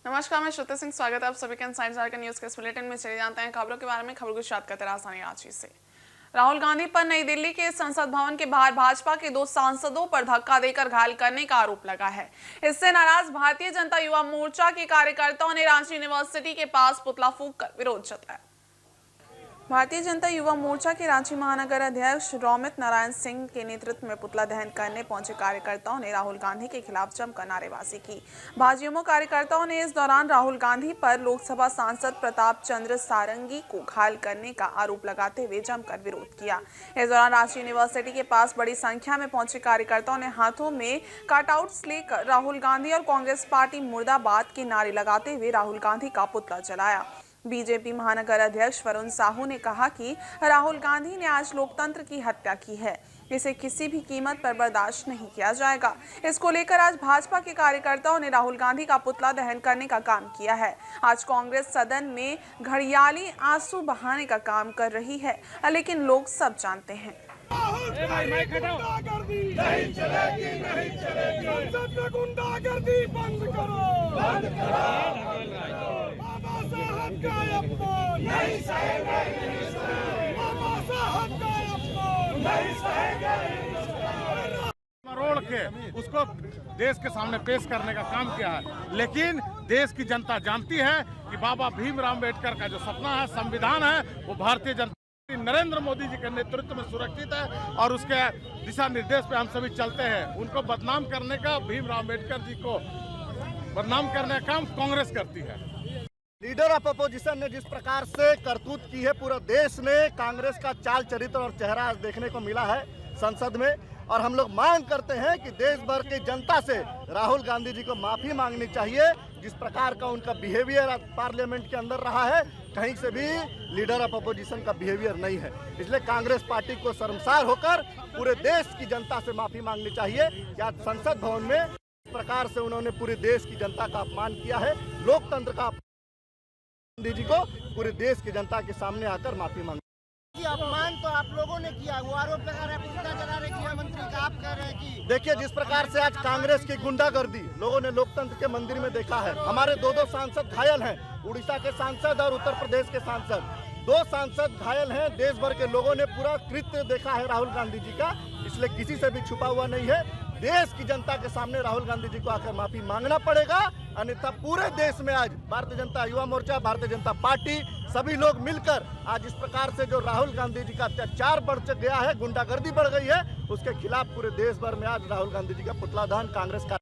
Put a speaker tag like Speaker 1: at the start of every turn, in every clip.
Speaker 1: नमस्कार, मैं श्रुति सिंह। स्वागत है आप सभी का इनसाइड झारखंड न्यूज के इस बुलेटिन में। चले जानते हैं खबरों के बारे में। खबर को शुरुआत करते हैं राजधानी रांची से। राहुल गांधी पर नई दिल्ली के संसद भवन के बाहर भाजपा के 2 सांसदों पर धक्का देकर घायल करने का आरोप लगा है। इससे नाराज भारतीय जनता युवा मोर्चा के कार्यकर्ताओं ने रांची यूनिवर्सिटी के पास पुतला फूंककर विरोध जताया। भारतीय जनता युवा मोर्चा के रांची महानगर अध्यक्ष रोमित नारायण सिंह के नेतृत्व में पुतला दहन करने पहुंचे कार्यकर्ताओं ने राहुल गांधी के खिलाफ जमकर नारेबाजी की। भाजयुमो कार्यकर्ताओं ने इस दौरान राहुल गांधी पर लोकसभा सांसद प्रताप चंद्र सारंगी को घायल करने का आरोप लगाते हुए जमकर विरोध किया। इस दौरान रांची यूनिवर्सिटी के पास बड़ी संख्या में पहुंचे कार्यकर्ताओं ने हाथों में कटआउट्स लेकर राहुल गांधी और कांग्रेस पार्टी मुर्दाबाद के नारे लगाते हुए राहुल गांधी का पुतला जलाया। बीजेपी महानगर अध्यक्ष वरुण साहू ने कहा कि राहुल गांधी ने आज लोकतंत्र की हत्या की है, इसे किसी भी कीमत पर बर्दाश्त नहीं किया जाएगा। इसको लेकर आज भाजपा के कार्यकर्ताओं ने राहुल गांधी का पुतला दहन करने का काम किया है। आज कांग्रेस सदन में घड़ियाली आंसू बहाने का काम कर रही है, लेकिन लोग सब जानते हैं।
Speaker 2: मरोड़ के उसको देश के सामने पेश करने का काम किया है। लेकिन देश की जनता जानती है कि बाबा भीमराव अम्बेडकर का जो सपना है, संविधान है, वो भारतीय जनता नरेंद्र मोदी जी के नेतृत्व में सुरक्षित है और उसके दिशा निर्देश पे हम सभी चलते हैं। उनको बदनाम करने का, भीमराव अम्बेडकर जी को बदनाम करने का काम कांग्रेस करती है।
Speaker 3: लीडर ऑफ अपोजिशन ने जिस प्रकार से करतूत की है, पूरा देश ने कांग्रेस का चाल चरित्र और चेहरा आज देखने को मिला है संसद में। और हम लोग मांग करते हैं कि देश भर की जनता से राहुल गांधी जी को माफी मांगनी चाहिए। जिस प्रकार का उनका बिहेवियर पार्लियामेंट के अंदर रहा है, कहीं से भी लीडर ऑफ अपोजिशन का बिहेवियर नहीं है। इसलिए कांग्रेस पार्टी को शर्मसार होकर पूरे देश की जनता से माफी मांगनी चाहिए कि आज संसद भवन में इस प्रकार से उन्होंने पूरे देश की जनता का अपमान किया है, लोकतंत्र का। गांधी जी को पूरे देश की जनता के सामने आकर माफी मांगी।
Speaker 4: अपमान तो आप लोगों ने किया, वो आरोप लगा रहे हैं, पुतला जला रहे गृह मंत्री का। आप कह रहे हैं कि
Speaker 3: देखिए, जिस प्रकार से आज कांग्रेस की गुंडागर्दी लोगों ने लोकतंत्र के मंदिर में देखा है। हमारे 2 सांसद घायल हैं, उड़ीसा के सांसद और उत्तर प्रदेश के सांसद। 2 सांसद घायल हैं। देश भर के लोगों ने पूरा कृत्य देखा है राहुल गांधी जी का, इसलिए किसी से भी छुपा हुआ नहीं है। देश की जनता के सामने राहुल गांधी जी को आकर माफी मांगना पड़ेगा, अन्यथा पूरे देश में आज भारतीय जनता युवा मोर्चा, भारतीय जनता पार्टी, सभी लोग मिलकर आज इस प्रकार से जो राहुल गांधी जी का अत्याचार बढ़ गया है, गुंडागर्दी बढ़ गई है, उसके खिलाफ पूरे देश भर में आज राहुल गांधी जी का पुतला दहन कांग्रेस का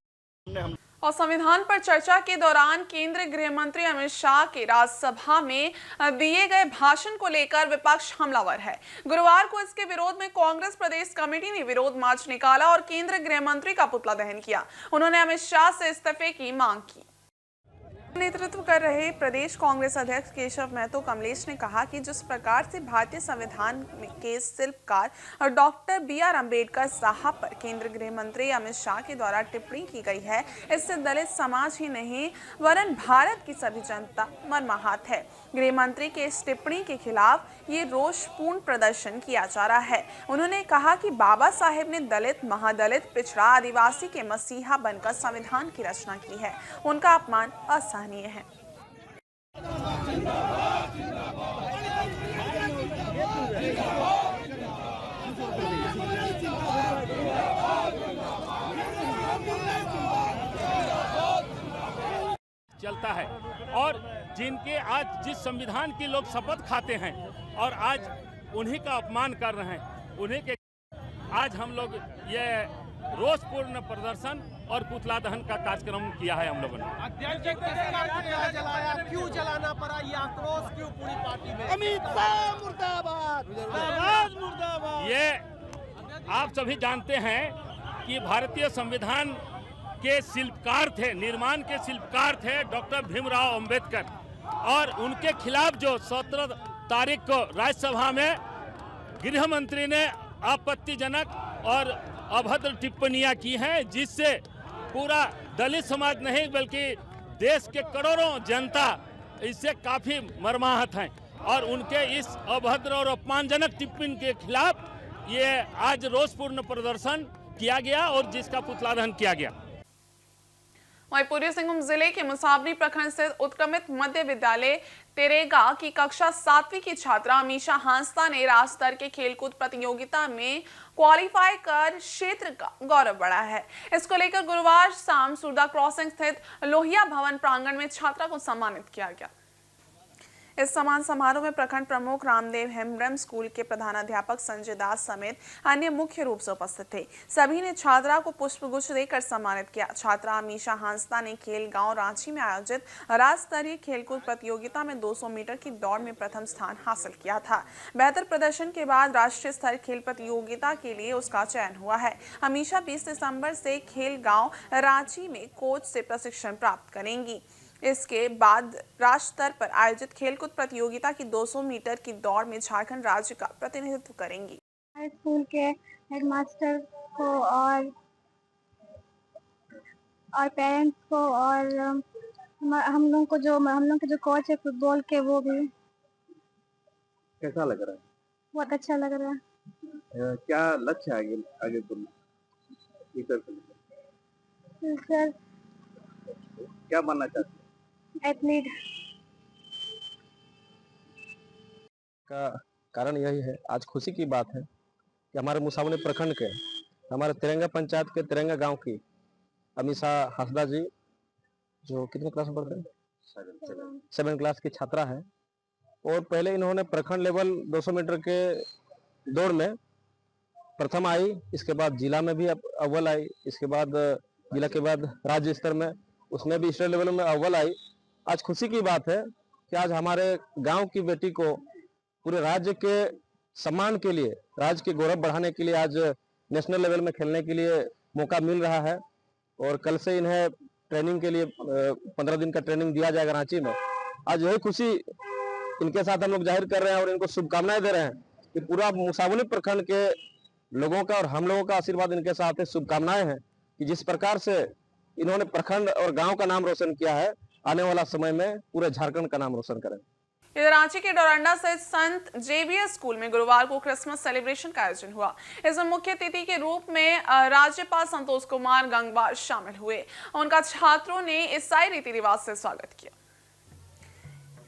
Speaker 3: हम।
Speaker 1: और संविधान पर चर्चा के दौरान केंद्रीय गृह मंत्री अमित शाह के राज्यसभा में दिए गए भाषण को लेकर विपक्ष हमलावर है। गुरुवार को इसके विरोध में कांग्रेस प्रदेश कमेटी ने विरोध मार्च निकाला और केंद्रीय गृह मंत्री का पुतला दहन किया। उन्होंने अमित शाह से इस्तीफे की मांग की। नेतृत्व कर रहे प्रदेश कांग्रेस अध्यक्ष केशव महतो कमलेश ने कहा कि जिस प्रकार से भारतीय संविधान के शिल्पकार डॉक्टर B.R. अम्बेडकर साहब पर केंद्रीय गृह मंत्री अमित शाह के द्वारा टिप्पणी की गई है, इससे दलित समाज ही नहीं वरन भारत की सभी जनता मर्माहत है। गृह मंत्री के इस टिप्पणी के खिलाफ ये रोषपूर्ण प्रदर्शन किया जा रहा है। उन्होंने कहा कि बाबा साहेब ने दलित, महादलित, पिछड़ा, आदिवासी के मसीहा बनकर संविधान की रचना की है। उनका अपमान असहनीय है।
Speaker 5: चलता है और जिनके आज जिस संविधान की लोग शपथ खाते हैं और आज उन्हीं का अपमान कर रहे हैं, उन्हीं के आज हम लोग ये रोषपूर्ण प्रदर्शन और पुतला दहन का कार्यक्रम किया है हम लोगों ने।
Speaker 4: जलाया, क्यों जलाना पड़ा, ये आक्रोश क्यों पूरी पार्टी में?
Speaker 3: अमित शाह मुर्दाबाद,
Speaker 4: मुर्दाबाद।
Speaker 5: ये आप सभी जानते हैं कि भारतीय संविधान के शिल्पकार थे, निर्माण के शिल्पकार थे डॉक्टर भीमराव अंबेडकर, और उनके खिलाफ जो 17 तारीख को राज्यसभा में गृह मंत्री ने आपत्तिजनक और अभद्र टिप्पणियां की हैं, जिससे पूरा दलित समाज नहीं बल्कि देश के करोड़ों जनता इससे काफी मर्माहत हैं। और उनके इस अभद्र और अपमानजनक टिप्पणी के खिलाफ ये आज रोषपूर्ण प्रदर्शन किया गया और जिसका पुतला दहन किया गया।
Speaker 1: वहीं पूर्वी सिंहभूम जिले के मुसाबरी प्रखंड स्थित उत्क्रमित मध्य विद्यालय तेरेगा की कक्षा 7वीं की छात्रा अमीशा हांसदा ने राज्य स्तर के खेलकूद प्रतियोगिता में क्वालिफाई कर क्षेत्र का गौरव बढ़ाया है। इसको लेकर गुरुवार शाम सुरदा क्रॉसिंग स्थित लोहिया भवन प्रांगण में छात्रा को सम्मानित किया गया। इस सम्मान समारोह में प्रखंड प्रमुख रामदेव हेम्ब्रम स्कूल के प्रधानाध्यापक संजय दास समेत अन्य मुख्य रूप से उपस्थित थे। सभी ने छात्रा को पुष्पगुच्छ देकर सम्मानित किया। छात्रा अमीशा हांसदा ने खेल गांव रांची में आयोजित राज्य स्तरीय खेलकूद प्रतियोगिता में 200 मीटर की दौड़ में प्रथम स्थान हासिल किया था। बेहतर प्रदर्शन के बाद राष्ट्रीय स्तर खेल प्रतियोगिता के लिए उसका चयन हुआ है। अमीशा 20 दिसंबर से खेल गांव रांची में कोच से प्रशिक्षण प्राप्त करेंगी। इसके बाद राज्य स्तर पर आयोजित खेलकूद प्रतियोगिता की 200 मीटर की दौड़ में झारखंड राज्य का प्रतिनिधित्व करेंगी।
Speaker 6: स्कूल के हेडमास्टर को और पेरेंट्स को और हम लोग के जो कोच है फुटबॉल के, वो भी।
Speaker 7: कैसा लग रहा है?
Speaker 6: बहुत अच्छा लग रहा है।
Speaker 7: क्या लक्ष्य है आगे
Speaker 6: सर
Speaker 7: क्या बनना चाहते हैं?
Speaker 6: एथलीट।
Speaker 8: का कारण यही है, आज खुशी की बात है कि हमारे मुसाबरी प्रखंड के हमारे तिरंगा पंचायत के तिरंगा गांव की अमीशा हांसदा जी, जो कितने क्लास में पढ़ते हैं? 7 क्लास की छात्रा है। और पहले इन्होंने प्रखंड लेवल 200 मीटर के दौड़ में प्रथम आई, इसके बाद जिला में भी अव्वल आई, इसके बाद जिला के बाद राज्य स्तर में उसमें भी स्टेट लेवल में अव्वल आई। आज खुशी की बात है कि आज हमारे गांव की बेटी को पूरे राज्य के सम्मान के लिए, राज्य के गौरव बढ़ाने के लिए आज नेशनल लेवल में खेलने के लिए मौका मिल रहा है। और कल से इन्हें ट्रेनिंग के लिए 15 दिन का ट्रेनिंग दिया जाएगा रांची में। आज यही खुशी इनके साथ हम लोग जाहिर कर रहे हैं और इनको शुभकामनाएं दे रहे हैं कि पूरा मुसाबरी प्रखंड के लोगों का और हम लोगों का आशीर्वाद इनके साथ है, शुभकामनाएं हैं कि जिस प्रकार से इन्होंने प्रखंड और गांव का नाम रोशन किया है, आने वाला समय में पूरे झारखंड का नाम रोशन करें।
Speaker 1: इधर रांची के डोरंडा स्थित संत जेवियर स्कूल में गुरुवार को क्रिसमस सेलिब्रेशन का आयोजन हुआ। इसमें मुख्य अतिथि के रूप में राज्यपाल संतोष कुमार गंगवार शामिल हुए। उनका छात्रों ने ईसाई रीति रिवाज से स्वागत किया।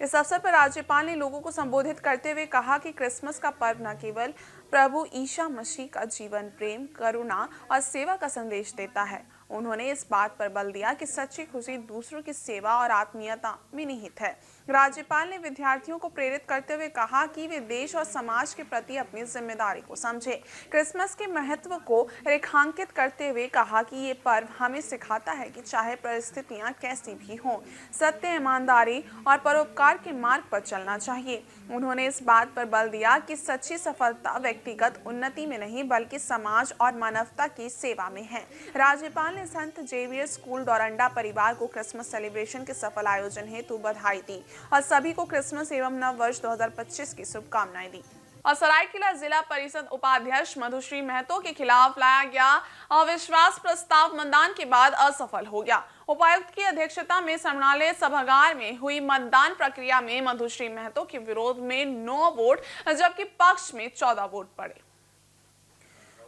Speaker 1: इस अवसर पर राज्यपाल ने लोगों को संबोधित करते हुए कहा कि क्रिसमस का पर्व न केवल प्रभु ईसा मसीह का जीवन, प्रेम, करुणा और सेवा का संदेश देता है। उन्होंने इस बात पर बल दिया कि सच्ची खुशी दूसरों की सेवा और आत्मीयता में निहित है। राज्यपाल ने विद्यार्थियों को प्रेरित करते हुए कहा कि वे देश और समाज के प्रति अपनी जिम्मेदारी को समझें। क्रिसमस के महत्व को रेखांकित करते हुए कहा कि ये पर्व हमें सिखाता है कि चाहे परिस्थितियां कैसी भी हों, सत्य, ईमानदारी और परोपकार के मार्ग पर चलना चाहिए। उन्होंने इस बात पर बल दिया कि सच्ची सफलता व्यक्तिगत उन्नति में नहीं बल्कि समाज और मानवता की सेवा में है। राज्यपाल ने संत जेवियर स्कूल डोरंडा परिवार को क्रिसमस सेलिब्रेशन के सफल आयोजन हेतु बधाई दी और सभी को क्रिसमस एवं नव वर्ष 2025 की शुभकामनाएं दी। और सरायकेला जिला परिषद उपाध्यक्ष मधुश्री महतो के खिलाफ लाया गया अविश्वास प्रस्ताव मतदान के बाद असफल हो गया। उपायुक्त की अध्यक्षता में समनालय सभागार में हुई मतदान प्रक्रिया में मधुश्री महतो के विरोध में 9 वोट जबकि पक्ष में 14 वोट पड़े।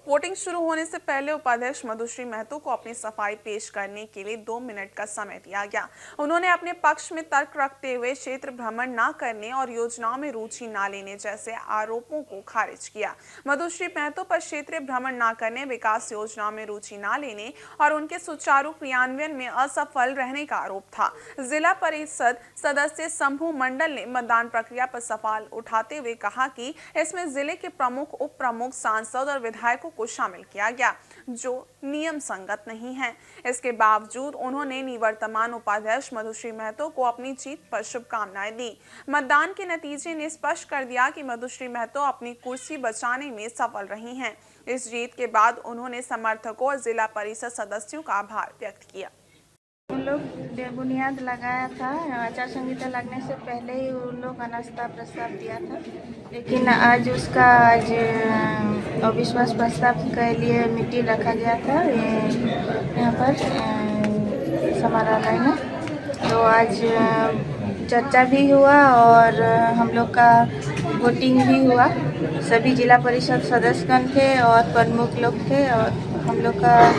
Speaker 1: वोटिंग शुरू होने से पहले उपाध्यक्ष मधुश्री महतो को अपनी सफाई पेश करने के लिए 2 मिनट का समय दिया गया। उन्होंने अपने पक्ष में तर्क रखते हुए क्षेत्र भ्रमण न करने और योजनाओं में रुचि न लेने जैसे आरोपों को खारिज किया। मधुश्री महतो पर क्षेत्रीय भ्रमण न करने, विकास योजनाओं में रुचि न लेने और उनके सुचारू क्रियान्वयन में असफल रहने का आरोप था। जिला परिषद सदस्य शंभू मंडल ने मतदान प्रक्रिया पर सवाल उठाते हुए कहा कि इसमें जिले के प्रमुख, उप प्रमुख, सांसद और विधायकों को शामिल किया गया जो नियम संगत नहीं है। इसके बावजूद उन्होंने निवर्तमान उपाध्यक्ष मधुश्री महतो को अपनी जीत पर शुभकामनाएं दी। मतदान के नतीजे ने स्पष्ट कर दिया कि मधुश्री महतो अपनी कुर्सी बचाने में सफल रही हैं। इस जीत के बाद उन्होंने समर्थकों और जिला परिषद सदस्यों का आभार व्यक्त किया।
Speaker 6: उन लोग बुनियाद लगाया था, आचार संहिता लगने से पहले ही उन लोग अनास्था प्रस्ताव दिया था, लेकिन आज उसका अविश्वास प्रस्ताव के लिए मीटिंग रखा गया था यहाँ पर समारोह में। तो आज चर्चा भी हुआ और हम लोग का वोटिंग भी हुआ। सभी जिला परिषद सदस्यगण थे और प्रमुख लोग थे और हम लोग का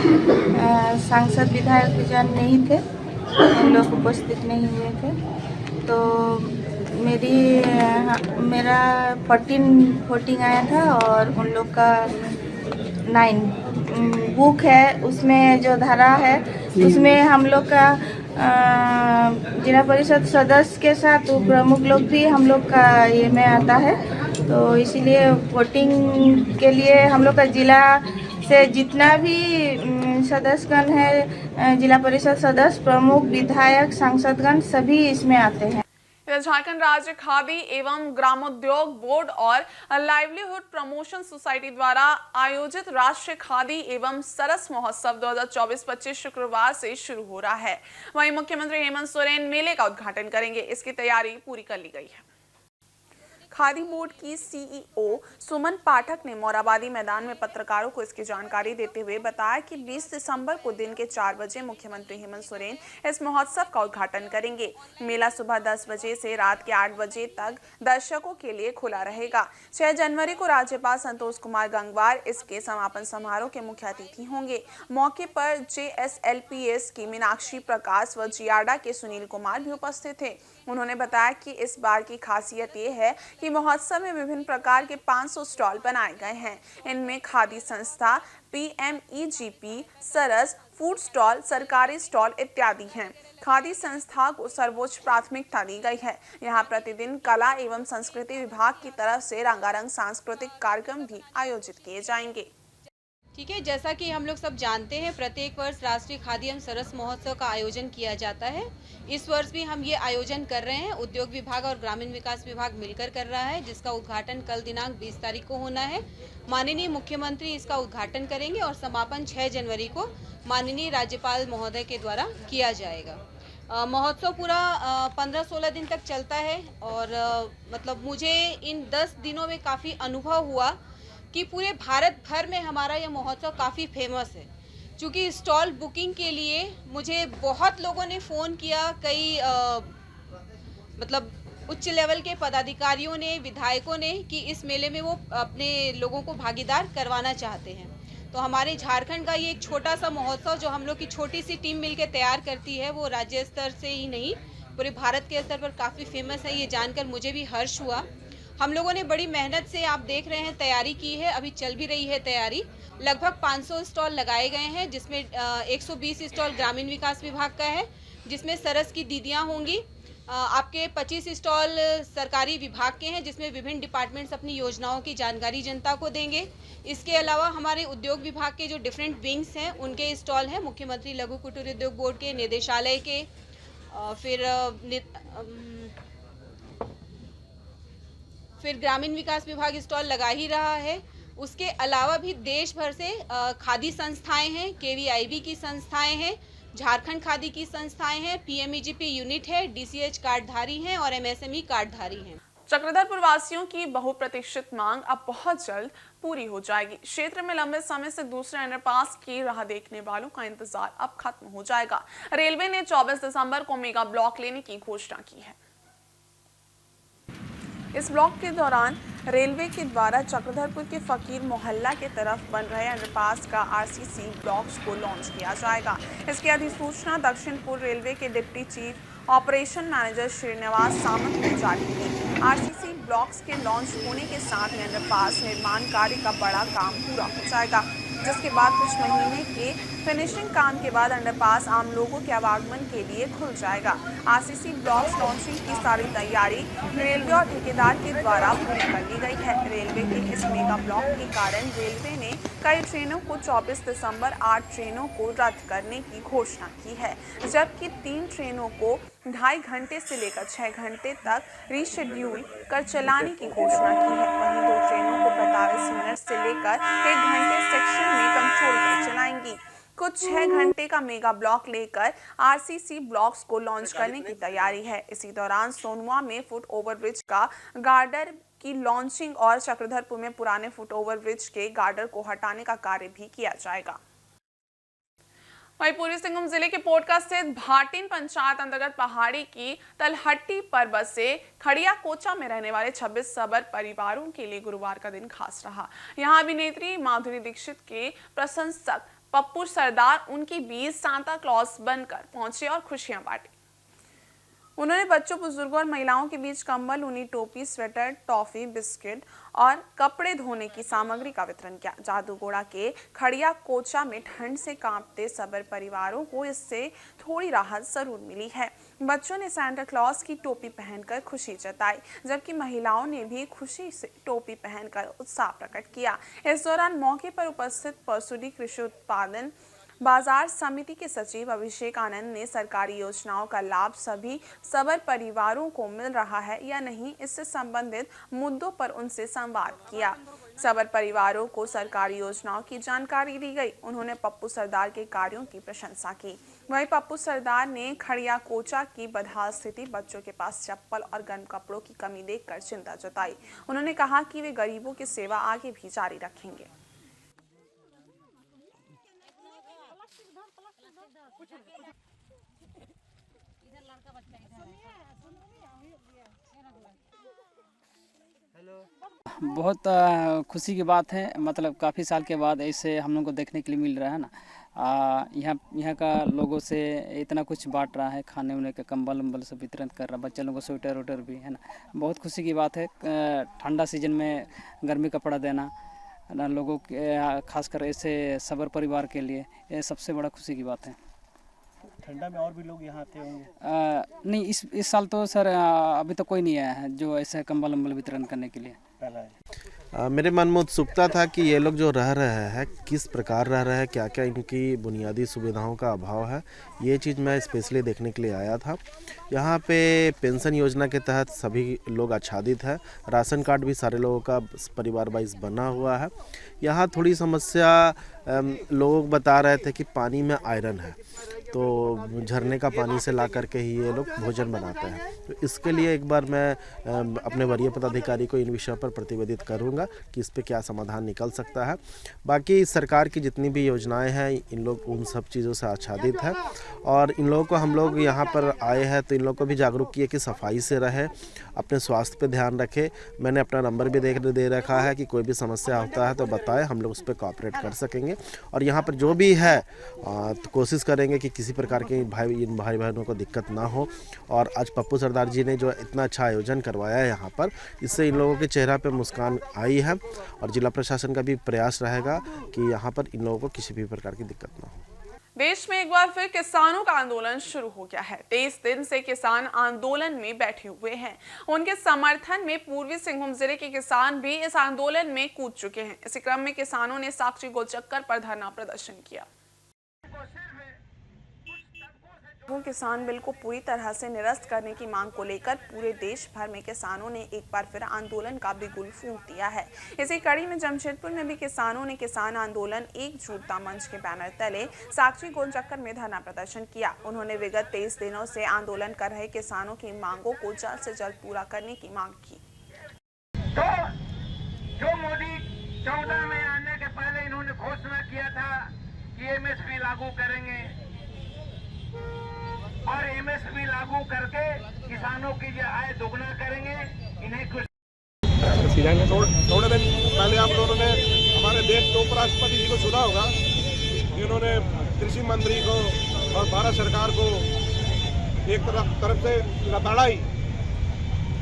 Speaker 6: सांसद विधायक जन नहीं थे, हम लोग उपस्थित नहीं हुए थे। तो मेरा 14 वोटिंग आया था और उन लोग का 9 बुक है, उसमें जो धारा है उसमें हम लोग का जिला परिषद सदस्य के साथ प्रमुख लोग भी हम लोग का ये में आता है। तो इसीलिए वोटिंग के लिए हम लोग का जिला से जितना भी सदस्यगण है, जिला परिषद सदस्य, प्रमुख, विधायक, सांसदगण सभी इसमें आते हैं।
Speaker 1: इधर झारखंड राज्य खादी एवं ग्रामोद्योग बोर्ड और लाइवलीहुड प्रमोशन सोसाइटी द्वारा आयोजित राष्ट्रीय खादी एवं सरस महोत्सव 2024-25 शुक्रवार से शुरू हो रहा है। वहीं मुख्यमंत्री हेमंत सोरेन मेले का उद्घाटन करेंगे। इसकी तैयारी पूरी कर ली गई है। खादी बोर्ड की सीईओ सुमन पाठक ने मोराबादी मैदान में पत्रकारों को इसकी जानकारी देते हुए बताया कि 20 दिसंबर को दिन के 4 बजे मुख्यमंत्री हेमंत सोरेन इस महोत्सव का उद्घाटन करेंगे। मेला सुबह 10 बजे से रात के 8 बजे तक दर्शकों के लिए खुला रहेगा। 6 जनवरी को राज्यपाल संतोष कुमार गंगवार इसके समापन समारोह के मुख्य अतिथि होंगे। मौके पर JSLPS की मीनाक्षी प्रकाश व जियाडा के सुनील कुमार भी उपस्थित थे। उन्होंने बताया कि इस बार की खासियत ये है कि महोत्सव में विभिन्न प्रकार के 500 स्टॉल बनाए गए हैं। इनमें खादी संस्था, PMEGP, सरस, फूड स्टॉल, सरकारी स्टॉल इत्यादि हैं। खादी संस्था को सर्वोच्च प्राथमिकता दी गई है। यहाँ प्रतिदिन कला एवं संस्कृति विभाग की तरफ से रंगारंग सांस्कृतिक कार्यक्रम भी आयोजित किए जाएंगे।
Speaker 9: ठीक है, जैसा कि हम लोग सब जानते हैं, प्रत्येक वर्ष राष्ट्रीय खादी एवं सरस महोत्सव का आयोजन किया जाता है। इस वर्ष भी हम ये आयोजन कर रहे हैं। उद्योग विभाग और ग्रामीण विकास विभाग मिलकर कर रहा है, जिसका उद्घाटन कल दिनांक 20 तारीख को होना है। माननीय मुख्यमंत्री इसका उद्घाटन करेंगे और समापन 6 जनवरी को माननीय राज्यपाल महोदय के द्वारा किया जाएगा। महोत्सव पूरा 15-16 दिन तक चलता है और मतलब मुझे इन 10 दिनों में काफ़ी अनुभव हुआ कि पूरे भारत भर में हमारा यह महोत्सव काफ़ी फेमस है। चूँकि स्टॉल बुकिंग के लिए मुझे बहुत लोगों ने फ़ोन किया, कई मतलब उच्च लेवल के पदाधिकारियों ने, विधायकों ने, कि इस मेले में वो अपने लोगों को भागीदार करवाना चाहते हैं। तो हमारे झारखंड का ये एक छोटा सा महोत्सव जो हम लोग की छोटी सी टीम मिलकर तैयार करती है, वो राज्य स्तर से ही नहीं पूरे भारत के स्तर पर काफ़ी फेमस है। ये जानकर मुझे भी हर्ष हुआ। हम लोगों ने बड़ी मेहनत से, आप देख रहे हैं, तैयारी की है। अभी चल भी रही है तैयारी। लगभग 500 स्टॉल लगाए गए हैं, जिसमें 120 स्टॉल ग्रामीण विकास विभाग का है, जिसमें सरस की दीदियां होंगी। आपके 25 स्टॉल सरकारी विभाग के हैं, जिसमें विभिन्न डिपार्टमेंट्स अपनी योजनाओं की जानकारी जनता को देंगे। इसके अलावा हमारे उद्योग विभाग के जो डिफरेंट विंग्स हैं, उनके स्टॉल हैं। मुख्यमंत्री लघु कुटीर उद्योग बोर्ड के, निदेशालय के, फिर ग्रामीण विकास विभाग स्टॉल लगा ही रहा है। उसके अलावा भी देश भर से खादी संस्थाएं हैं, KVIB की संस्थाएं हैं, झारखंड खादी की संस्थाएं हैं, PMEGP यूनिट है, DCH कार्डधारी हैं और MSME कार्डधारी हैं।
Speaker 1: चक्रधरपुर वासियों की बहुप्रतीक्षित मांग अब बहुत जल्द पूरी हो जाएगी। क्षेत्र में लंबे समय से दूसरे अंडरपास की राह देखने वालों का इंतजार अब खत्म हो जाएगा। रेलवे ने 24 दिसंबर को मेगा ब्लॉक लेने की घोषणा की है। इस ब्लॉक के दौरान रेलवे के द्वारा चक्रधरपुर के फकीर मोहल्ला के तरफ बन रहे अंडरपास का RCC ब्लॉक्स को लॉन्च किया जाएगा। इसकी अधिसूचना दक्षिण पूर्व रेलवे के deputy chief operation manager Srinivas Samant ने जारी की। RCC ब्लॉक्स के लॉन्च होने के साथ ही अंडरपास निर्माण कार्य का बड़ा काम पूरा हो जाएगा, जिसके बाद कुछ महीने के फिनिशिंग काम के बाद अंडरपास आम लोगों के आवागमन के लिए खुल जाएगा। RCC ब्लॉक्स लॉन्चिंग की सारी तैयारी रेलवे और ठेकेदार के द्वारा पूरी कर ली गई है। रेलवे के इस मेगा ब्लॉक के कारण रेलवे ने कई ट्रेनों को 24 दिसंबर 8 ट्रेनों को रद्द करने की घोषणा की है, जबकि 3 ट्रेनों को 2.5 घंटे से लेकर 6 घंटे तक रीशेड्यूल कर चलाने की घोषणा की है। वहीं 2 ट्रेनों को 45 मिनट से लेकर 1 घंटे सेक्शन में कंट्रोल कर चलाएंगी। कुछ 6 घंटे का मेगा ब्लॉक लेकर RCC ब्लॉक्स को लॉन्च करने की तैयारी है। इसी दौरान सोनुआ में फुट ओवर ब्रिज का गार्डर की लॉन्चिंग और चक्रधरपुर में पुराने फुट ओवर ब्रिज के गार्डर को हटाने का कार्य भी किया जाएगा। वहीं पूर्वी सिंहभूम जिले के पोटका स्थित भाटिन पंचायत अंतर्गत पहाड़ी की तलहट्टी पर बसे खड़िया कोचा में रहने वाले 26 सबर परिवारों के लिए गुरुवार का दिन खास रहा। यहां अभिनेत्री माधुरी दीक्षित के प्रशंसक पप्पू सरदार उनके बीच सांता क्लॉज बनकर पहुंचे और खुशियां बांटी। उन्होंने बच्चों, बुजुर्गों और महिलाओं के बीच कंबल, ऊनी टोपी, स्वेटर, टॉफी, बिस्किट और कपड़े धोने की सामग्री का वितरण किया। जादूगोड़ा के खड़िया कोचा में ठंड से कांपते सबर परिवारों को इससे थोड़ी राहत जरूर मिली है। बच्चों ने सांता क्लॉज की टोपी पहनकर खुशी जताई, जबकि महिलाओं ने भी खुशी से टोपी पहनकर उत्साह प्रकट किया। इस दौरान मौके पर उपस्थित परसुडी कृषि उत्पादन बाजार समिति के सचिव अभिषेक आनंद ने सरकारी योजनाओं का लाभ सभी सबर परिवारों को मिल रहा है या नहीं, इससे संबंधित मुद्दों पर उनसे संवाद किया। सबर परिवारों को सरकारी योजनाओं की जानकारी दी गई। उन्होंने पप्पू सरदार के कार्यों की प्रशंसा की। वहीं पप्पू सरदार ने खड़िया कोचा की बदहाल स्थिति, बच्चों के पास चप्पल और गर्म कपड़ों की कमी देखकर चिंता जताई। उन्होंने कहा कि वे गरीबों की सेवा आगे भी जारी रखेंगे।
Speaker 10: बहुत खुशी की बात है। मतलब काफ़ी साल के बाद ऐसे हम लोग को देखने के लिए मिल रहा है ना। यहाँ का लोगों से इतना कुछ बांट रहा है, खाने उने का कंबल उम्बल सब वितरण कर रहा है, बच्चे लोगों को स्वेटर वेटर भी है ना। बहुत खुशी की बात है। ठंडा सीजन में गर्मी कपड़ा देना ना लोगों के, खासकर ऐसे सबर परिवार के लिए, ये सबसे बड़ा खुशी की बात है।
Speaker 11: ठंडा में और भी लोग यहाँ आते होंगे?
Speaker 10: नहीं, इस साल तो सर अभी तो कोई नहीं आया है जो ऐसे कंबल उम्बल वितरण करने के लिए।
Speaker 12: मेरे मन में उत्सुकता था कि ये लोग जो रह रहे हैं किस प्रकार रह रहे हैं, क्या क्या इनकी बुनियादी सुविधाओं का अभाव है, ये चीज़ मैं स्पेशली देखने के लिए आया था। यहाँ पे पेंशन योजना के तहत सभी लोग आच्छादित है। राशन कार्ड भी सारे लोगों का परिवार वाइज बना हुआ है। यहाँ थोड़ी समस्या लोग बता रहे थे कि पानी में आयरन है, तो झरने का पानी से ला करके ही ये लोग भोजन बनाते हैं। तो इसके लिए एक बार मैं अपने वरीय पदाधिकारी को इन विषयों पर प्रतिवेदित करूंगा कि इस पे क्या समाधान निकल सकता है। बाकी सरकार की जितनी भी योजनाएं हैं, इन लोग उन सब चीज़ों से आच्छादित है। और इन लोगों को हम लोग यहाँ पर आए हैं तो इन लोगों को भी जागरूक किए कि सफाई से रहे, अपने स्वास्थ्य पे ध्यान रखे। मैंने अपना नंबर भी दे रखा है कि कोई भी समस्या होता है तो बताएं, हम लोग उस पर कोऑपरेट कर सकेंगे। और यहाँ पर जो भी है तो कोशिश करेंगे कि किसी प्रकार के इन भाई बहनों को दिक्कत ना हो। और आज पप्पू सरदार जी ने जो इतना अच्छा आयोजन करवाया है यहाँ पर, इससे इन लोगों के चेहरा पे मुस्कान आई है। और जिला प्रशासन का भी प्रयास रहेगा कि यहाँ पर इन लोगों को किसी भी प्रकार की दिक्कत ना हो।
Speaker 1: देश में एक बार फिर किसानों का आंदोलन शुरू हो गया है। 23 दिन से किसान आंदोलन में बैठे हुए हैं। उनके समर्थन में पूर्वी सिंहभूम जिले के किसान भी इस आंदोलन में कूद चुके हैं। इसी क्रम में किसानों ने साक्षी गोलचक्कर पर धरना प्रदर्शन किया। किसान बिल को पूरी तरह से निरस्त करने की मांग को लेकर पूरे देश भर में किसानों ने एक बार फिर आंदोलन का बिगुल फूंक दिया है। इसी कड़ी में जमशेदपुर में भी किसानों ने किसान आंदोलन एकजुटता मंच के बैनर तले साक्षी गोलचक्कर में धरना प्रदर्शन किया। उन्होंने विगत 23 दिनों से आंदोलन कर रहे किसानों की मांगों को जल्द से जल्द पूरा करने की मांग की।
Speaker 13: तो जो मोदी 14 में आने के पहले इन्होंने घोषणा किया था कि एमएसपी लागू करेंगे और एमएसपी लागू करके किसानों की जो आय दोगुना करेंगे, इन्हें कुछ
Speaker 2: थोड़े दिन पहले आप लोगों ने हमारे देश के उपराष्ट्रपति जी को सुना होगा, जिन्होंने कृषि मंत्री को और भारत सरकार को एक तरफ से लताड़ाई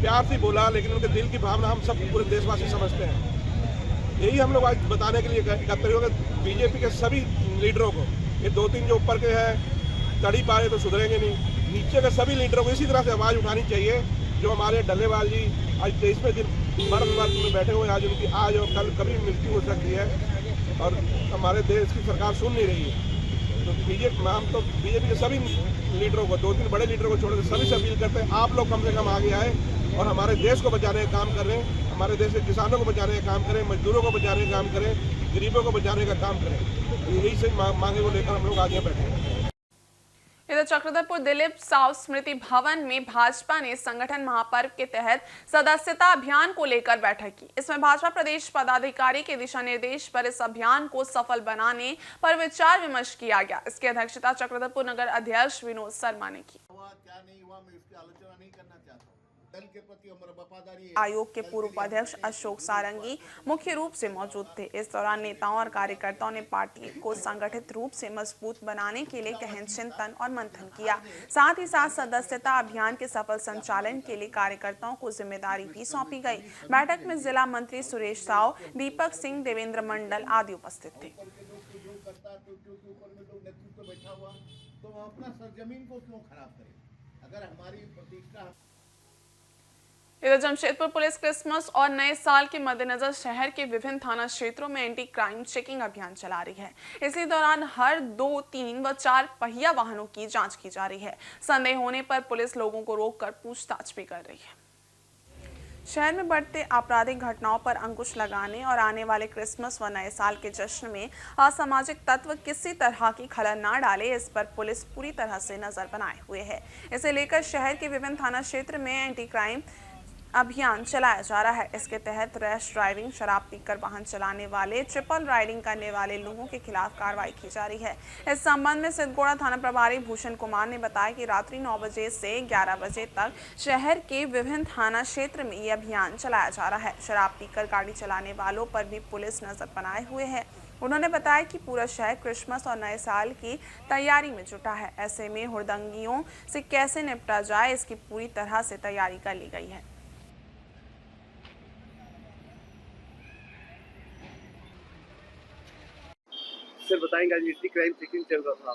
Speaker 2: प्यार से बोला, लेकिन उनके दिल की भावना हम सब पूरे देशवासी समझते हैं। यही हम लोग आज बताने के लिए एकत्र हुए बीजेपी के सभी लीडरों को, ये 2-3 जो ऊपर के हैं तड़ी पाए तो सुधरेंगे नहीं, नीचे के सभी लीडरों को इसी तरह से आवाज़ उठानी चाहिए। जो हमारे डल्लेवाल जी आज 23वें दिन मरण वर्ग में बैठे हुए, आज उनकी आज और कल कभी मृत्यु हो सकती है और हमारे देश की सरकार सुन नहीं रही है। तो बीजेपी के सभी लीडरों को, 2-3 बड़े लीडरों को छोड़कर सभी से अपील करते हैं, आप लोग कम से कम आगे आए और हमारे देश को बचाने का काम कर रहे हैं, हमारे देश के किसानों को बचाने का काम करें, मजदूरों को बचाने का काम करें, गरीबों को बचाने का काम करें। यही से मांगे को लेकर हम लोग आगे बैठे हैं।
Speaker 1: इधर चक्रधरपुर दिलीप साव स्मृति भवन में भाजपा ने संगठन महापर्व के तहत सदस्यता अभियान को लेकर बैठक की। इसमें भाजपा प्रदेश पदाधिकारी के दिशा निर्देश पर इस अभियान को सफल बनाने पर विचार विमर्श किया गया। इसकी अध्यक्षता चक्रधरपुर नगर अध्यक्ष विनोद शर्मा ने की।
Speaker 3: क्या नहीं हुआ मैं इसकी आलोचना नहीं करना चाहता हूँ।
Speaker 4: दल के प्रति हमारा वफादारी
Speaker 1: आयोग के पूर्व उपाध्यक्ष अशोक सारंगी मुख्य रूप से मौजूद थे। इस दौरान नेताओं और कार्यकर्ताओं ने पार्टी को संगठित रूप से मजबूत बनाने के लिए गहन चिंतन और मंथन किया। साथ ही साथ सदस्यता अभियान के सफल संचालन के लिए कार्यकर्ताओं को जिम्मेदारी भी सौंपी गई। बैठक में जिला मंत्री सुरेश साव, दीपक सिंह, देवेंद्र मंडल आदि उपस्थित थे।
Speaker 4: बैठा हुआ तो हम अपना सरजमीन को क्यों खराब करें? अगर हमारी प्रतिष्ठा।
Speaker 1: इधर जमशेदपुर पुलिस क्रिसमस और नए साल के मद्देनजर शहर के विभिन्न थाना क्षेत्रों में एंटी क्राइम चेकिंग अभियान चला रही है। इसी दौरान हर 2, 3 व 4 पहिया वाहनों की जांच की जा रही है। संदेह होने पर पुलिस लोगों को रोककर पूछताछ भी कर रही है। शहर में बढ़ते आपराधिक घटनाओं पर अंकुश लगाने और आने वाले क्रिसमस व नए साल के जश्न में असामाजिक तत्व किसी तरह की खलल न डाले, इस पर पुलिस पूरी तरह से नजर बनाए हुए है। इसे लेकर शहर के विभिन्न थाना क्षेत्र में एंटी क्राइम अभियान चलाया जा रहा है। इसके तहत रैश ड्राइविंग, शराब पीकर वाहन चलाने वाले, ट्रिपल राइडिंग करने वाले लोगों के खिलाफ कार्रवाई की जा रही है। इस संबंध में सिद्धगोड़ा थाना प्रभारी भूषण कुमार ने बताया कि रात्रि 9 बजे से 11 बजे तक शहर के विभिन्न थाना क्षेत्र में ये अभियान चलाया जा रहा है। शराब पीकर गाड़ी चलाने वालों पर भी पुलिस नजर बनाए हुए है। उन्होंने बताया कि पूरा शहर क्रिसमस और नए साल की तैयारी में जुटा है। ऐसे में हुड़दंगियों से कैसे निपटा जाए, इसकी पूरी तरह से तैयारी कर ली गई है।
Speaker 7: सर बताएंगे, आज एंटी क्राइम चेकिंग चल रहा था,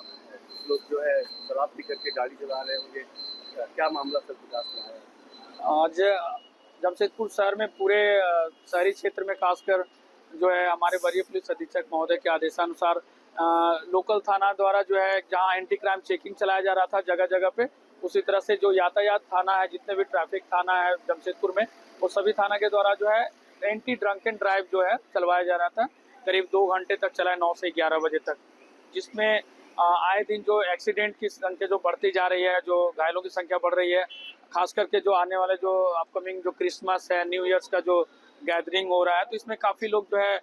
Speaker 7: लोग जो है शराब पी करके गाड़ी चला रहे होंगे, क्या मामला सर विकास में आया?
Speaker 14: आज जमशेदपुर शहर में पूरे शहरी क्षेत्र में खासकर जो है हमारे वरीय पुलिस अधीक्षक महोदय के आदेशानुसार लोकल थाना द्वारा जो है जहां एंटी क्राइम चेकिंग चलाया जा रहा था जगह जगह पे, उसी तरह से जो यातायात थाना है, जितने भी ट्रैफिक थाना है जमशेदपुर में, वो सभी थाना के द्वारा जो है एंटी ड्रंक एंड ड्राइव जो है चलवाया जा रहा था। करीब 2 घंटे तक चला है, 9 से 11 बजे तक, जिसमें आए दिन जो एक्सीडेंट की संख्या जो बढ़ती जा रही है, जो घायलों की संख्या बढ़ रही है, खास करके जो आने वाले जो अपकमिंग जो क्रिसमस है, न्यू ईयर्स का जो गैदरिंग हो रहा है, तो इसमें काफ़ी लोग जो है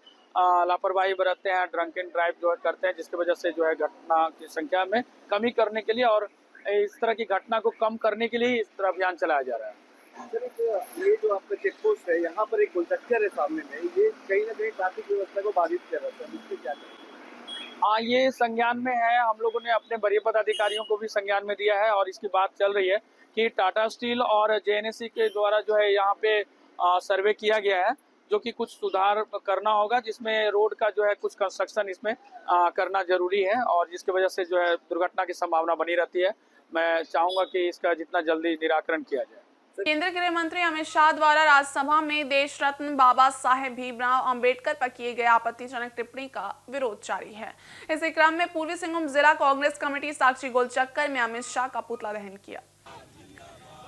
Speaker 14: लापरवाही बरतते हैं, ड्रंक एंड ड्राइव जो है करते हैं, जिसकी वजह से जो है घटना की संख्या में कमी करने के लिए और इस तरह की घटना को कम करने के लिए इस तरह अभियान चलाया जा रहा है।
Speaker 7: ये जो आपका चेक पोस्ट है, यहाँ पर एक गोलचक्कर है सामने में, ये कहीं ना कहीं ट्रैफिक व्यवस्था को बाधित कर रहा है, इससे क्या करें?
Speaker 14: हाँ, ये संज्ञान में है। हम लोगों ने अपने वरीय पदाधिकारियों को भी संज्ञान में दिया है और इसकी बात चल रही है कि टाटा स्टील और जेएनएससी के द्वारा जो है यहाँ पे सर्वे किया गया है, जो कि कुछ सुधार करना होगा, जिसमें रोड का जो है कुछ कंस्ट्रक्शन इसमें करना जरूरी है और जिसकी वजह से जो है दुर्घटना की संभावना बनी रहती है। मैं चाहूँगा कि इसका जितना जल्दी निराकरण किया जाए।
Speaker 1: केंद्रीय गृह मंत्री अमित शाह द्वारा राज्यसभा में देश रत्न बाबा साहेब भीमराव अंबेडकर पर किए गए आपत्तिजनक टिप्पणी का विरोध जारी है। इसी क्रम में पूर्वी सिंहभूम जिला कांग्रेस कमेटी साक्षी गोलचक्कर में अमित शाह का पुतला दहन किया।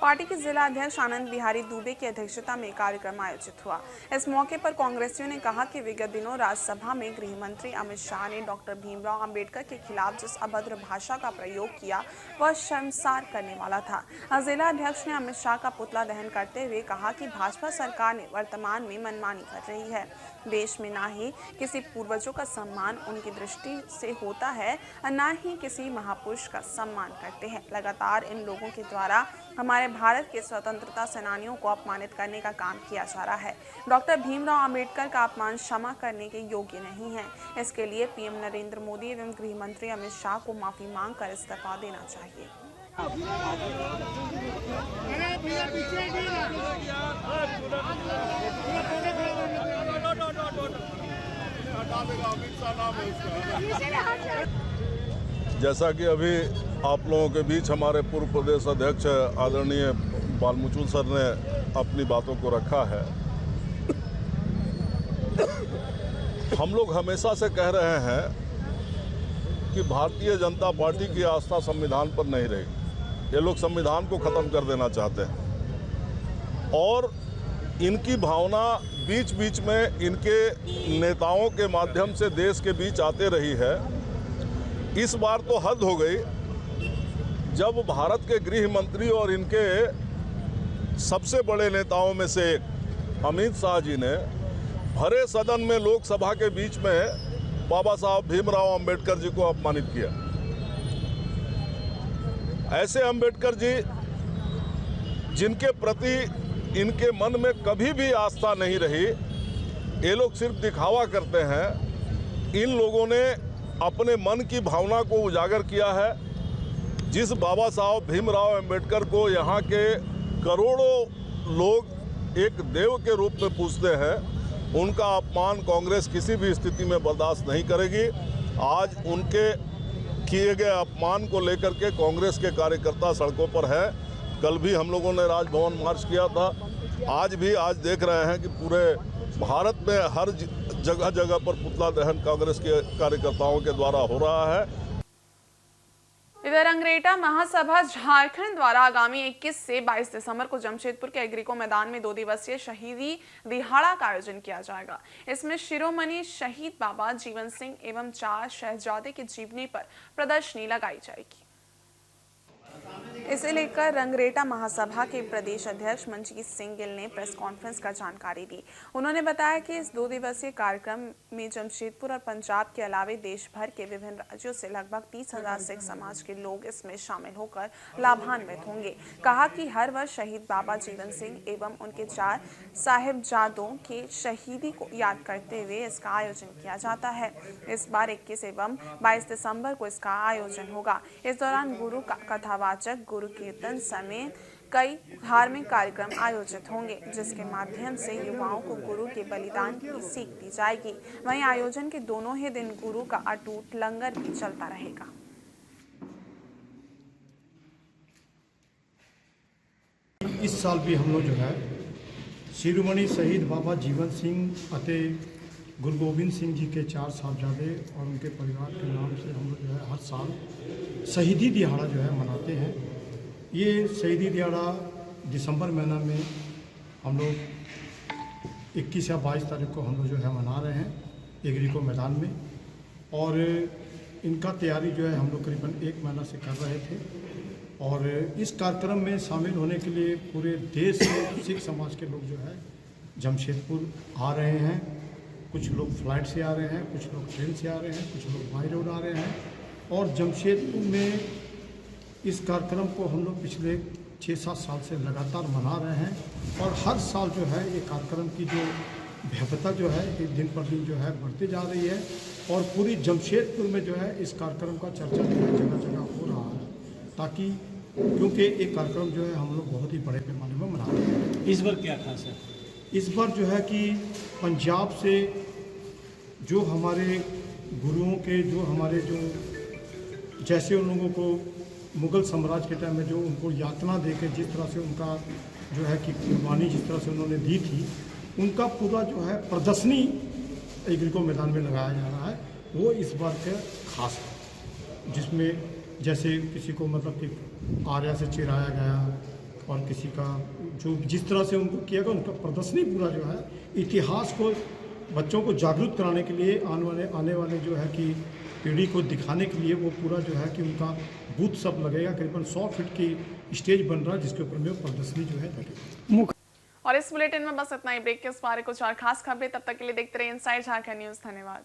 Speaker 1: पार्टी के जिला अध्यक्ष आनंद बिहारी दुबे की अध्यक्षता में कार्यक्रम आयोजित हुआ। इस मौके पर कांग्रेसियों ने कहा कि विगत दिनों राज्यसभा में गृह मंत्री अमित शाह ने डॉक्टर भीमराव अंबेडकर के खिलाफ जिस अभद्र भाषा का प्रयोग किया वह शर्मसार करने वाला था। जिला अध्यक्ष ने अमित शाह का पुतला दहन करते हुए कहा कि भाजपा सरकार ने वर्तमान में मनमानी कर रही है। देश में ना ही किसी पूर्वजों का सम्मान उनकी दृष्टि से होता है, न ही किसी महापुरुष का सम्मान करते हैं। लगातार इन लोगों के द्वारा हमारे भारत के स्वतंत्रता सेनानियों को अपमानित करने का काम किया जा रहा है। डॉक्टर भीमराव अंबेडकर का अपमान क्षमा करने के योग्य नहीं है। इसके लिए पीएम नरेंद्र मोदी एवं गृह मंत्री अमित शाह को माफी मांगकर इस्तीफा देना चाहिए।
Speaker 15: जैसा कि अभी आप लोगों के बीच हमारे पूर्व प्रदेश अध्यक्ष आदरणीय बालमुकुंद सर ने अपनी बातों को रखा है, हम लोग हमेशा से कह रहे हैं कि भारतीय जनता पार्टी की आस्था संविधान पर नहीं रही। ये लोग संविधान को ख़त्म कर देना चाहते हैं और इनकी भावना बीच बीच में इनके नेताओं के माध्यम से देश के बीच आते रही है। इस बार तो हद हो गई जब भारत के गृह मंत्री और इनके सबसे बड़े नेताओं में से एक अमित शाह जी ने भरे सदन में लोकसभा के बीच में बाबा साहब भीमराव अंबेडकर जी को अपमानित किया। ऐसे अंबेडकर जी जिनके प्रति इनके मन में कभी भी आस्था नहीं रही, ये लोग सिर्फ दिखावा करते हैं। इन लोगों ने अपने मन की भावना को उजागर किया है। जिस बाबा साहब भीमराव अंबेडकर को यहाँ के करोड़ों लोग एक देव के रूप में पूजते हैं, उनका अपमान कांग्रेस किसी भी स्थिति में बर्दाश्त नहीं करेगी। आज उनके किए गए अपमान को लेकर के कांग्रेस के कार्यकर्ता सड़कों पर है। कल भी हम लोगों ने राजभवन मार्च किया था। आज देख रहे हैं कि पूरे भारत में हर जगह जगह पर पुतला दहन कांग्रेस के कार्यकर्ताओं के द्वारा हो रहा है।
Speaker 1: इधर अंग्रेटा महासभा झारखंड द्वारा आगामी 21 से 22 दिसंबर को जमशेदपुर के एग्रीको मैदान में 2 दिवसीय शहीदी दिहाड़ा का आयोजन किया जाएगा। इसमें शिरोमणि शहीद बाबा जीवन सिंह एवं 4 शहजादे की जीवनी पर प्रदर्शनी लगाई जाएगी। इसे लेकर रंगरेटा महासभा के प्रदेश अध्यक्ष मनजीत सिंह गिल ने प्रेस कॉन्फ्रेंस कर जानकारी दी। उन्होंने बताया कि इस 2 दिवसीय कार्यक्रम में जमशेदपुर और पंजाब के अलावे देश भर के विभिन्न राज्यों से लगभग 30,000 सिख समाज के लोग इसमें शामिल होकर लाभान्वित होंगे। कहा कि हर वर्ष शहीद बाबा जीवन सिंह एवं उनके 4 साहिबजादों के शहीदी को याद करते हुए इसका आयोजन किया जाता है। इस बार 21 एवं 22 दिसंबर को इसका आयोजन होगा। इस दौरान गुरु का कथावाचक, गुरु कीर्तन समेत कई धार्मिक कार्यक्रम आयोजित होंगे, जिसके माध्यम से युवाओं को गुरु के बलिदान की सीख दी जाएगी। वहीं आयोजन के दोनों ही दिन गुरु का अटूट लंगर भी चलता रहेगा।
Speaker 16: इस साल भी हम लोग जो है शिरोमणि शहीद बाबा जीवन सिंह अते गुरु गोविंद सिंह जी के 4 साहबजादे और उनके परिवार के नाम से हम लोग जो है हर साल शहीदी दिहाड़ा जो है मनाते हैं। ये शहीदी दिहाड़ा दिसंबर महीना में हम लोग 21 या 22 तारीख को हम लोग जो है मना रहे हैं एग्रीको मैदान में। और इनका तैयारी जो है हम लोग करीबन 1 महीना से कर रहे थे। और इस कार्यक्रम में शामिल होने के लिए पूरे देश से सिख समाज के लोग जो है जमशेदपुर आ रहे हैं। कुछ लोग फ्लाइट से आ रहे हैं, कुछ लोग ट्रेन से आ रहे हैं, कुछ लोग बाई रोड आ रहे हैं। और जमशेदपुर में इस कार्यक्रम को हम लोग पिछले 6-7 साल से लगातार मना रहे हैं। और हर साल जो है ये कार्यक्रम की जो भव्यता जो है ये दिन पर दिन जो है बढ़ती जा रही है। और पूरी जमशेदपुर में जो है इस कार्यक्रम का चर्चा जो है जगह जगह हो रहा है, ताकि क्योंकि एक कार्यक्रम जो है हम लोग बहुत ही बड़े पैमाने में मना रहे हैं।
Speaker 11: इस बार क्या खास है?
Speaker 16: इस बार जो है कि पंजाब से जो हमारे गुरुओं के जैसे उन लोगों को मुग़ल साम्राज्य के टाइम में जो उनको यातना देकर जिस तरह से उनका जो है कि कुर्बानी जिस तरह से उन्होंने दी थी, उनका पूरा जो है प्रदर्शनी एग्रीको मैदान में लगाया जा रहा है। वो इस बार का खास है, जिसमें जैसे किसी को मतलब कि आर्या से चिराया गया और किसी का जो जिस तरह से उनको किया गया, उनका प्रदर्शनी पूरा जो है इतिहास को बच्चों को जागरूक कराने के लिए आने वाले जो है कि पीढ़ी को दिखाने के लिए वो पूरा जो है कि उनका बूथ सब लगेगा। करीबन 100 फीट की स्टेज बन रहा है जिसके ऊपर में प्रदर्शनी जो है लगेगी।
Speaker 1: और इस बुलेटिन में बस इतना ही। ब्रेक के उस बारे कुछ और खास खबरें, तब तक के लिए देखते रहिए इनसाइड झारखंड न्यूज़। धन्यवाद।